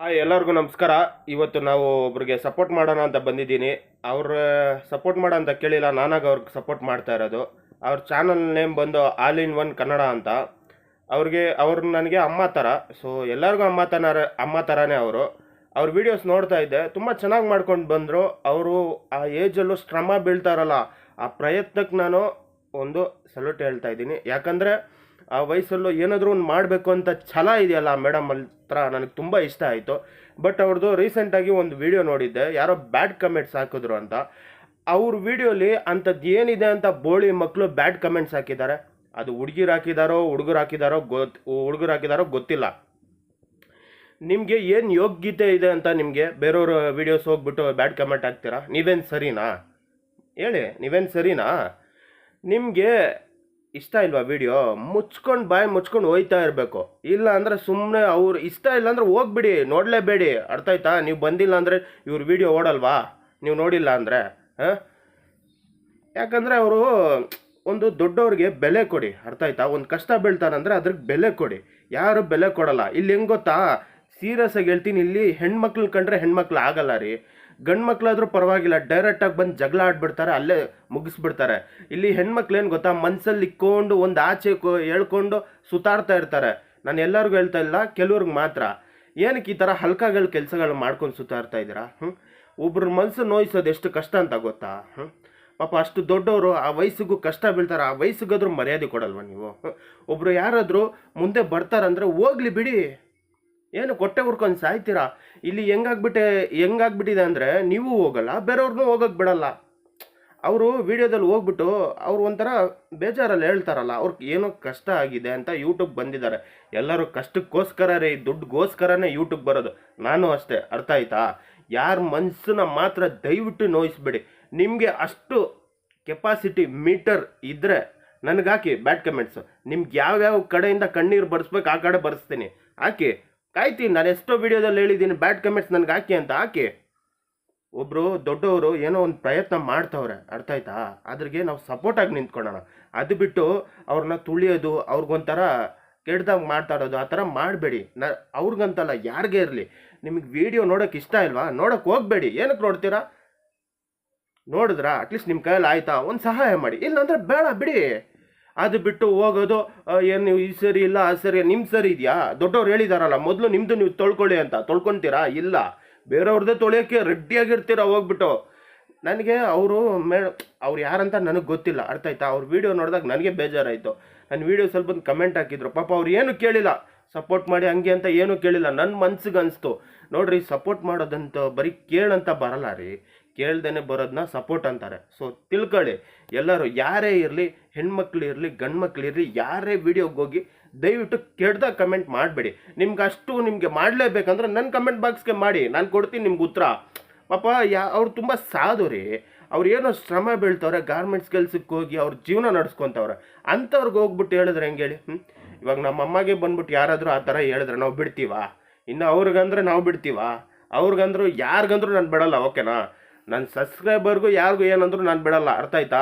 Hi ಎಲ್ಲರಿಗೂ ನಮಸ್ಕಾರ. ಇವತ್ತು ನಾವು ಒಬ್ರಿಗೆ ಸಪೋರ್ಟ್ ಮಾಡೋಣ ಅಂತ ಬಂದಿದ್ದೀನಿ. ಅವ್ರ ಸಪೋರ್ಟ್ ಮಾಡೋ ಅಂತ ಕೇಳಿಲ್ಲ, ನಾನಾಗ ಅವ್ರಿಗೆ ಸಪೋರ್ಟ್ ಮಾಡ್ತಾ ಇರೋದು. ಅವ್ರ ಚಾನಲ್ ನೇಮ್ ಬಂದು ಆಲ್ ಇನ್ ಒನ್ ಕನ್ನಡ ಅಂತ. ಅವ್ರು ನನಗೆ ಅಮ್ಮ ಥರ. ಸೊ ಎಲ್ಲರಿಗೂ ಅಮ್ಮ ಥರನೇ ಅವರು. ಅವ್ರ ವೀಡಿಯೋಸ್ ನೋಡ್ತಾ ಇದ್ದೆ, ತುಂಬ ಚೆನ್ನಾಗಿ ಮಾಡ್ಕೊಂಡು ಬಂದರು. ಅವರು ಆ ಏಜಲ್ಲೂ ಶ್ರಮ ಬೀಳ್ತಾರಲ್ಲ, ಆ ಪ್ರಯತ್ನಕ್ಕೆ ನಾನು ಒಂದು ಸಲ್ಯೂಟ್ ಹೇಳ್ತಾ ಇದ್ದೀನಿ. ಯಾಕಂದರೆ ಆ ವಯಸ್ಸಲ್ಲೂ ಏನಾದರೂ ಒಂದು ಮಾಡಬೇಕು ಅಂತ ಛಲ ಇದೆಯಲ್ಲ ಮೇಡಮ್ ಹತ್ರ, ನನಗೆ ತುಂಬ ಇಷ್ಟ ಆಯಿತು. ಬಟ್ ಅವ್ರದ್ದು ರೀಸೆಂಟಾಗಿ ಒಂದು ವಿಡಿಯೋ ನೋಡಿದ್ದೆ, ಯಾರೋ ಬ್ಯಾಡ್ ಕಮೆಂಟ್ಸ್ ಹಾಕಿದ್ರು ಅಂತ. ಅವ್ರ ವಿಡಿಯೋಲಿ ಅಂಥದ್ದು ಏನಿದೆ ಅಂತ ಬೋಳಿ ಮಕ್ಕಳು ಬ್ಯಾಡ್ ಕಮೆಂಟ್ಸ್ ಹಾಕಿದ್ದಾರೆ. ಅದು ಹುಡುಗರು ಹಾಕಿದಾರೋ ಗೊತ್ತಿಲ್ಲ. ನಿಮಗೆ ಏನು ಯೋಗ್ಯತೆ ಇದೆ ಅಂತ ನಿಮಗೆ ಬೇರೆಯವ್ರ ವೀಡಿಯೋಸ್ ಹೋಗ್ಬಿಟ್ಟು ಬ್ಯಾಡ್ ಕಮೆಂಟ್ ಹಾಕ್ತೀರಾ? ನೀವೇನು ಸರಿನಾ ಹೇಳಿ? ನೀವೇನು ಸರಿನಾ? ನಿಮಗೆ ಇಷ್ಟ ಇಲ್ವಾ ವಿಡಿಯೋ? ಬಾಯಿ ಮುಚ್ಕೊಂಡು ಹೋಯ್ತಾ ಇರಬೇಕು. ಇಲ್ಲ ಅಂದರೆ ಸುಮ್ಮನೆ ಅವ್ರು ಇಷ್ಟ ಇಲ್ಲ ಅಂದರೆ ಹೋಗ್ಬಿಡಿ, ನೋಡಲೇಬೇಡಿ. ಅರ್ಥ ಆಯ್ತಾ? ನೀವು ಬಂದಿಲ್ಲ ಅಂದರೆ ಇವ್ರ ವಿಡಿಯೋ ಓಡಲ್ವಾ? ನೀವು ನೋಡಿಲ್ಲ ಅಂದರೆ ಯಾಕಂದರೆ ಅವರು ಒಂದು ದೊಡ್ಡವ್ರಿಗೆ ಬೆಲೆ ಕೊಡಿ. ಅರ್ಥ ಆಯ್ತಾ? ಒಂದು ಕಷ್ಟ ಬೀಳ್ತಾರಂದರೆ ಅದ್ರಿಗೆ ಬೆಲೆ ಕೊಡಿ. ಯಾರು ಬೆಲೆ ಕೊಡಲ್ಲ. ಇಲ್ಲಿ ಹೆಂಗೆ ಗೊತ್ತಾ, ಸೀರಿಯಸ್ ಆಗಿ ಹೇಳ್ತೀನಿ, ಇಲ್ಲಿ ಹೆಣ್ಮಕ್ಳು ಕಂಡ್ರೆ ಹೆಣ್ಮಕ್ಳು ಆಗಲ್ಲ ರೀ. ಗಂಡು ಮಕ್ಳಾದ್ರೂ ಪರವಾಗಿಲ್ಲ, ಡೈರೆಕ್ಟಾಗಿ ಬಂದು ಜಗಳ ಆಡ್ಬಿಡ್ತಾರೆ, ಅಲ್ಲೇ ಮುಗಿಸ್ಬಿಡ್ತಾರೆ. ಇಲ್ಲಿ ಹೆಣ್ಮಕ್ಳು ಏನು ಗೊತ್ತಾ, ಮನ್ಸಲ್ಲಿ ಇಕ್ಕೊಂಡು ಒಂದು ಆಚೆ ಹೇಳ್ಕೊಂಡು ಸುತ್ತಾಡ್ತಾ ಇರ್ತಾರೆ. ನಾನು ಎಲ್ಲರಿಗೂ ಹೇಳ್ತಾ ಇಲ್ಲ, ಕೆಲವ್ರಿಗೆ ಮಾತ್ರ. ಏನಕ್ಕೆ ಈ ಥರ ಹಲ್ಕಾಗಳ ಕೆಲಸಗಳು ಮಾಡ್ಕೊಂಡು ಸುತ್ತಾಡ್ತಾ ಇದ್ದೀರಾ? ಒಬ್ರ ಮನಸ್ಸು ನೋಯಿಸೋದು ಎಷ್ಟು ಕಷ್ಟ ಅಂತ ಗೊತ್ತಾ? ಪಾಪ ಅಷ್ಟು ದೊಡ್ಡವರು ಆ ವಯಸ್ಸಿಗೂ ಕಷ್ಟ ಬೀಳ್ತಾರೆ. ಆ ವಯಸ್ಸಿಗಾದ್ರೂ ಮರ್ಯಾದೆ ಕೊಡಲ್ವ ನೀವು? ಒಬ್ರು ಯಾರಾದರೂ ಮುಂದೆ ಬರ್ತಾರಂದ್ರೆ ಹೋಗ್ಲಿ ಬಿಡಿ, ಏನು ಕೊಟ್ಟೆ ಹುರ್ಕೊಂಡು ಸಾಯ್ತೀರಾ? ಇಲ್ಲಿ ಹೆಂಗಾಗ್ಬಿಟ್ಟಿದೆ ಅಂದರೆ, ನೀವು ಹೋಗಲ್ಲ, ಬೇರೆಯವ್ರನ್ನೂ ಹೋಗೋಕ್ಕೆ ಬಿಡಲ್ಲ. ಅವರು ವಿಡಿಯೋದಲ್ಲಿ ಹೋಗ್ಬಿಟ್ಟು ಅವ್ರು ಒಂಥರ ಬೇಜಾರಲ್ಲಿ ಹೇಳ್ತಾರಲ್ಲ, ಅವ್ರಿಗೆ ಏನೋ ಕಷ್ಟ ಆಗಿದೆ ಅಂತ ಯೂಟ್ಯೂಬ್ ಬಂದಿದ್ದಾರೆ. ಎಲ್ಲರೂ ಕಷ್ಟಕ್ಕೋಸ್ಕರ ರೀ, ದುಡ್ಡುಗೋಸ್ಕರನೇ ಯೂಟ್ಯೂಬ್ ಬರೋದು. ನಾನು ಅಷ್ಟೇ. ಅರ್ಥ ಆಯ್ತಾ? ಯಾರ ಮನಸ್ಸನ್ನ ಮಾತ್ರ ದಯವಿಟ್ಟು ನೋಯಿಸ್ಬೇಡಿ. ನಿಮಗೆ ಅಷ್ಟು ಕೆಪಾಸಿಟಿ ಮೀಟರ್ ಇದ್ದರೆ ನನಗಾಕಿ ಬ್ಯಾಡ್ ಕಮೆಂಟ್ಸು. ನಿಮ್ಗೆ ಯಾವ್ಯಾವ ಕಡೆಯಿಂದ ಕಣ್ಣೀರು ಬರ್ಸ್ಬೇಕು ಆ ಕಡೆ ಬರ್ಸ್ತೀನಿ, ಹಾಕಿ. ಕಾಯ್ತೀನಿ. ನಾನು ಎಷ್ಟೋ ವಿಡಿಯೋದಲ್ಲಿ ಹೇಳಿದ್ದೀನಿ, ಬ್ಯಾಡ್ ಕಮೆಂಟ್ಸ್ ನನಗೆ ಹಾಕಿ ಅಂತ. ಹಾಕಿ. ಒಬ್ಬರು ದೊಡ್ಡವರು ಏನೋ ಒಂದು ಪ್ರಯತ್ನ ಮಾಡ್ತವ್ರೆ. ಅರ್ಥ ಆಯ್ತಾ? ಅದ್ರಿಗೆ ನಾವು ಸಪೋರ್ಟಾಗಿ ನಿಂತ್ಕೊಳ್ಳೋಣ. ಅದು ಬಿಟ್ಟು ಅವ್ರನ್ನ ತುಳಿಯೋದು, ಅವ್ರಿಗೊಂಥರ ಕೆಡ್ದಾಗ ಮಾತಾಡೋದು ಆ ಥರ ಮಾಡಬೇಡಿ. ಅವ್ರಿಗಂತಲ್ಲ, ಯಾರಿಗೇ ಇರಲಿ. ನಿಮಗೆ ವಿಡಿಯೋ ನೋಡೋಕೆ ಇಷ್ಟ ಇಲ್ವಾ? ನೋಡೋಕೆ ಹೋಗಬೇಡಿ. ಏನಕ್ಕೆ ನೋಡ್ತೀರಾ? ನೋಡಿದ್ರಾ? ಅಟ್ಲೀಸ್ಟ್ ನಿಮ್ಮ ಕೈಯಲ್ಲಿ ಆಯ್ತಾ ಒಂದು ಸಹಾಯ ಮಾಡಿ. ಇಲ್ಲಾಂದರೆ ಬೇಡ ಬಿಡಿ. ಅದು ಬಿಟ್ಟು ಹೋಗೋದು, ಏನು ನೀವು ಈ ಸರಿ ಇಲ್ಲ ಆ ಸರಿ, ನಿಮ್ಮ ಸರಿ ಇದೆಯಾ? ದೊಡ್ಡವ್ರು ಹೇಳಿದಾರಲ್ಲ, ಮೊದಲು ನಿಮ್ಮದು ನೀವು ತೊಳ್ಕೊಳ್ಳಿ ಅಂತ. ತೊಳ್ಕೊತೀರಾ? ಇಲ್ಲ, ಬೇರೆಯವ್ರದ್ದೇ ತೊಳೆಯೋಕ್ಕೆ ರೆಡಿಯಾಗಿರ್ತೀರ ಹೋಗ್ಬಿಟ್ಟು. ನನಗೆ ಅವ್ರು ಯಾರಂತ ನನಗೆ ಗೊತ್ತಿಲ್ಲ. ಅರ್ಥ ಆಯ್ತಾ? ಅವ್ರ ವೀಡಿಯೋ ನೋಡಿದಾಗ ನನಗೆ ಬೇಜಾರಾಯಿತು. ನನ್ನ ವೀಡಿಯೋ ಸ್ವಲ್ಪ ಕಮೆಂಟ್ ಹಾಕಿದ್ರು. ಪಾಪ ಅವ್ರು ಏನು ಕೇಳಿಲ್ಲ, ಸಪೋರ್ಟ್ ಮಾಡಿ ಹಂಗೆ ಅಂತ ಏನೂ ಕೇಳಿಲ್ಲ. ನನ್ನ ಮನ್ಸಿಗೆ ಅನಿಸ್ತು, ನೋಡ್ರಿ, ಸಪೋರ್ಟ್ ಮಾಡೋದಂತ ಬರೀ ಕೇಳಂತ ಬರಲ್ಲ ರೀ, ಕೇಳ್ದೇನೆ ಬರೋದನ್ನ ಸಪೋರ್ಟ್ ಅಂತಾರೆ. ಸೊ ತಿಳ್ಕೊಳ್ಳಿ ಎಲ್ಲರೂ, ಯಾರೇ ಇರಲಿ, ಹೆಣ್ಮಕ್ಳು ಇರಲಿ, ಗಂಡು ಮಕ್ಳು ಇರಲಿ, ಯಾರೇ ವಿಡಿಯೋಗೆ ಹೋಗಿ ದಯವಿಟ್ಟು ಕೆಡ್ದಾಗ ಕಮೆಂಟ್ ಮಾಡಬೇಡಿ. ನಿಮ್ಗೆ ಮಾಡಲೇಬೇಕಂದ್ರೆ ನನ್ನ ಕಮೆಂಟ್ ಬಾಕ್ಸ್ಗೆ ಮಾಡಿ, ನಾನು ಕೊಡ್ತೀನಿ ನಿಮ್ಗೆ ಉತ್ತರ. ಪಾಪ ಅವ್ರು ತುಂಬ ಸಾಧು ರೀ. ಅವ್ರು ಏನೋ ಶ್ರಮ ಬೀಳ್ತವ್ರೆ, ಗಾರ್ಮೆಂಟ್ಸ್ ಕೆಲ್ಸಕ್ಕೆ ಹೋಗಿ ಅವ್ರ ಜೀವನ ನಡೆಸ್ಕೊತವ್ರೆ. ಅಂಥವ್ರಿಗೆ ಹೋಗ್ಬಿಟ್ಟು ಹೇಳಿದ್ರೆ ಹೆಂಗೆ ಹೇಳಿ? ಇವಾಗ ನಮ್ಮ ಅಮ್ಮಗೆ ಬಂದ್ಬಿಟ್ಟು ಯಾರಾದರೂ ಆ ಥರ ಹೇಳಿದ್ರೆ ನಾವು ಬಿಡ್ತೀವಾ? ಇನ್ನು ಅವ್ರಿಗಂದ್ರೆ ನಾವು ಬಿಡ್ತೀವಾ? ಅವ್ರಿಗಂದ್ರು ಯಾರಿಗಂದ್ರೂ ನಾನು ಬಿಡಲ್ಲ. ಓಕೆನಾ? ನನ್ನ ಸಬ್ಸ್ಕ್ರೈಬರ್ಗೂ ಯಾರಿಗೂ ಏನಂದ್ರೂ ನಾನು ಬಿಡಲ್ಲ. ಅರ್ಥ ಆಯ್ತಾ?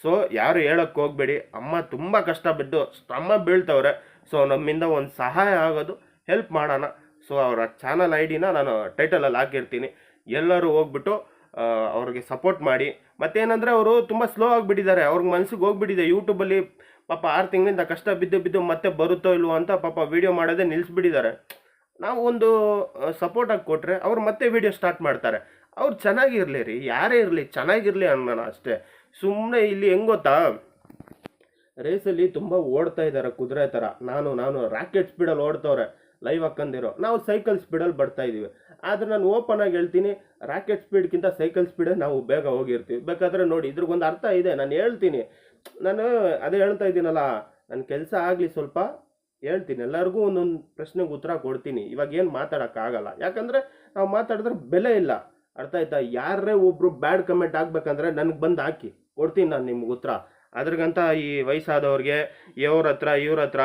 ಸೊ ಯಾರು ಹೇಳೋಕ್ಕೆ ಹೋಗಬೇಡಿ. ಅಮ್ಮ ತುಂಬ ಕಷ್ಟ ಬಿದ್ದು ಶ್ರಮ ಬೀಳ್ತವ್ರೆ. ಸೊ ನಮ್ಮಿಂದ ಒಂದು ಸಹಾಯ ಆಗೋದು, ಹೆಲ್ಪ್ ಮಾಡೋಣ. ಸೊ ಅವರ ಚಾನಲ್ ID-ನ ನಾನು ಟೈಟಲಲ್ಲಿ ಹಾಕಿರ್ತೀನಿ. ಎಲ್ಲರೂ ಹೋಗ್ಬಿಟ್ಟು ಅವ್ರಿಗೆ ಸಪೋರ್ಟ್ ಮಾಡಿ. ಮತ್ತೇನಂದರೆ ಅವರು ತುಂಬ ಸ್ಲೋ ಆಗಿಬಿಟ್ಟಿದ್ದಾರೆ. ಅವ್ರಿಗೆ ಮನಸ್ಸಿಗೆ ಹೋಗ್ಬಿಟ್ಟಿದೆ ಯೂಟ್ಯೂಬಲ್ಲಿ. ಪಾಪ 6 ತಿಂಗಳಿಂದ ಕಷ್ಟ ಬಿದ್ದು ಮತ್ತೆ ಬರುತ್ತೋ ಇಲ್ವೋ ಅಂತ ಪಾಪ ವೀಡಿಯೋ ಮಾಡೋದೇ ನಿಲ್ಲಿಸ್ಬಿಟ್ಟಿದ್ದಾರೆ. ನಾವು ಒಂದು ಸಪೋರ್ಟಾಗಿ ಕೊಟ್ಟರೆ ಅವ್ರು ಮತ್ತೆ ವೀಡಿಯೋ ಸ್ಟಾರ್ಟ್ ಮಾಡ್ತಾರೆ. ಅವ್ರು ಚೆನ್ನಾಗಿರಲಿ ರೀ, ಯಾರೇ ಇರಲಿ ಚೆನ್ನಾಗಿರಲಿ ಅನ್ನೋಣ ಅಷ್ಟೇ. ಸುಮ್ಮನೆ ಇಲ್ಲಿ ಹೆಂಗೆ ಗೊತ್ತಾ, ರೇಸಲ್ಲಿ ತುಂಬ ಓಡ್ತಾ ಇದ್ದಾರೆ ಕುದುರೆ ಥರ. ನಾನು ರಾಕೆಟ್ ಸ್ಪೀಡಲ್ಲಿ ಓಡ್ತವ್ರೆ ಲೈವ್ ಹಾಕೊಂಡಿರೋ. ನಾವು ಸೈಕಲ್ ಸ್ಪೀಡಲ್ಲಿ ಬರ್ತಾ ಇದ್ದೀವಿ. ಆದರೆ ನಾನು ಓಪನ್ ಆಗಿ ಹೇಳ್ತೀನಿ, ರಾಕೆಟ್ ಸ್ಪೀಡ್ಗಿಂತ ಸೈಕಲ್ ಸ್ಪೀಡೇ ನಾವು ಬೇಗ ಹೋಗಿರ್ತೀವಿ. ಬೇಕಾದರೆ ನೋಡಿ, ಇದ್ರಿಗೊಂದು ಅರ್ಥ ಇದೆ. ನಾನು ಹೇಳ್ತೀನಿ, ನಾನು ಅದೇ ಹೇಳ್ತಾ ಇದ್ದೀನಲ್ಲ, ನನ್ನ ಕೆಲಸ ಆಗಲಿ ಸ್ವಲ್ಪ ಹೇಳ್ತೀನಿ. ಎಲ್ಲರಿಗೂ ಒಂದೊಂದು ಪ್ರಶ್ನೆಗೆ ಉತ್ತರ ಕೊಡ್ತೀನಿ. ಇವಾಗ ಏನು ಮಾತಾಡೋಕ್ಕಾಗಲ್ಲ, ಯಾಕಂದರೆ ನಾವು ಮಾತಾಡಿದ್ರೆ ಬೆಲೆ ಇಲ್ಲ. ಅರ್ಥ ಆಯ್ತಾ? ಯಾರೇ ಒಬ್ಬರು ಬ್ಯಾಡ್ ಕಮೆಂಟ್ ಹಾಕ್ಬೇಕಂದ್ರೆ ನನಗೆ ಬಂದು ಹಾಕಿ, ಕೊಡ್ತೀನಿ ನಾನು ನಿಮ್ಗೆ ಉತ್ತರ. ಅದ್ರಿಗಂತ ಈ ವಯಸ್ಸಾದವ್ರಿಗೆ, ಇವ್ರ ಹತ್ರ,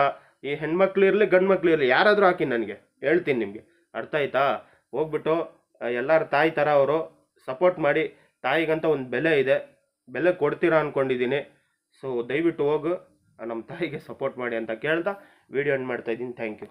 ಈ ಹೆಣ್ಮಕ್ಳು ಇರಲಿ ಗಂಡು ಮಕ್ಳು ಇರಲಿ, ಯಾರಾದರೂ ಹಾಕಿ, ನನಗೆ ಹೇಳ್ತೀನಿ ನಿಮಗೆ. ಅರ್ಥ ಆಯ್ತಾ? ಹೋಗ್ಬಿಟ್ಟು ಎಲ್ಲರ ತಾಯಿ ಥರ ಅವರು ಸಪೋರ್ಟ್ ಮಾಡಿ. ತಾಯಿಗಂತ ಒಂದು ಬೆಲೆ ಇದೆ, ಬೆಲೆ ಕೊಡ್ತೀರಾ ಅಂದ್ಕೊಂಡಿದ್ದೀನಿ. ಸೊ ದಯವಿಟ್ಟು ಹೋಗು ನಮ್ಮ ತಾಯಿಗೆ ಸಪೋರ್ಟ್ ಮಾಡಿ ಅಂತ ಕೇಳ್ತಾ ವಿಡಿಯೋ ಎಂಡ್ ಮಾಡ್ತಾಯಿದ್ದೀನಿ. Thank you.